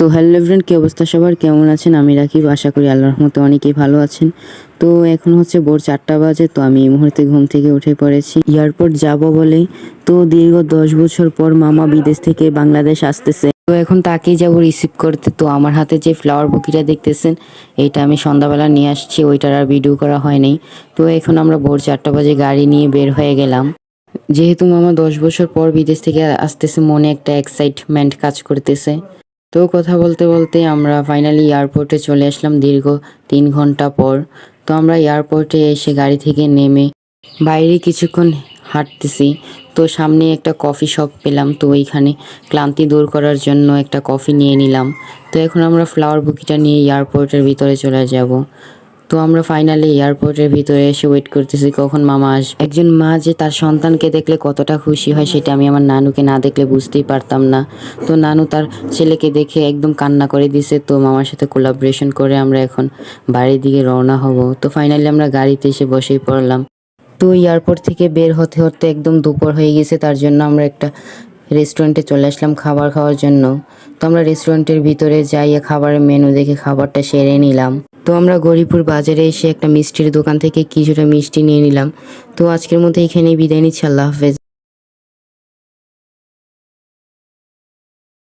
তো hello everyone, কি অবস্থা সবার? কেমন আছেন? আমি রাকিব, আশা করি আল্লাহর রহমতে অনেকেই ভালো আছেন। তো এখন হচ্ছে ভোর 4টা বাজে। তো আমি এই মুহূর্তে ঘুম থেকে উঠে পড়েছি এয়ারপোর্ট যাব বলে। তো দীর্ঘ 10 বছর পর মামা বিদেশ থেকে বাংলাদেশ আসতেছে। তো এখন তাকেই যাবো রিসিভ করতে। তো আমার হাতে যে ফ্লাওয়ার বুকিটা দেখতেছেন, এইটা আমি সন্ধ্যাবেলা নিয়ে আসছি, ওইটার আর ভিডিও করা হয়নি। তো এখন আমরা ভোর 4টা বাজে গাড়ি নিয়ে বের হয়ে গেলাম। যেহেতু মামা 10 বছর পর বিদেশ থেকে আসতেছে, মনে একটা এক্সাইটমেন্ট কাজ করতেছে। তো কথা বলতে বলতে আমরা ফাইনালি এয়ারপোর্টে চলে আসলাম দীর্ঘ 3 ঘন্টা পর। তো আমরা এয়ারপোর্টে এসে গাড়ি থেকে নেমে বাইরে কিছুক্ষণ হাঁটতেছি। তো সামনে একটা কফি শপ পেলাম, তো ওইখানে ক্লান্তি দূর করার জন্য একটা কফি নিয়ে নিলাম। তো এখন আমরা ফ্লাওয়ার বুকিটা নিয়ে এয়ারপোর্টের ভিতরে চলে যাব। তো আমরা ফাইনালি এয়ারপোর্টের ভিতরে এসে ওয়েট করতেছি কখন মামা আসবে। একজন মা যে তার সন্তানকে দেখলে কতটা খুশি হয়, সেটা আমি আমার নানুকে না দেখলে বুঝতেই পারতাম না। তো নানু তার ছেলেকে দেখে একদম কান্না করে দিছে। তো মামার সাথে কোলাবরেশন করে আমরা এখন বাড়ির দিকে রওনা হব। তো ফাইনালি আমরা গাড়িতে এসে বসেই পড়লাম। তো এয়ারপোর্ট থেকে বের হতে হতে একদম দুপুর হয়ে গেছে, তার জন্য আমরা একটা রেস্টুরেন্টে চলে আসলাম খাবার খাওয়ার জন্য। তো আমরা রেস্টুরেন্টের ভিতরে যাইয়ে খাবারের মেনু দেখে খাবারটা সেরে নিলাম। তো আমরা গরিপুর বাজারে এসে একটা মিষ্টির দোকান থেকে কিছুটা মিষ্টি নিয়ে নিলাম। তো আজকের মধ্যে এখানেই বিদায় নিচ্ছি। আল্লাহ হাফেজ।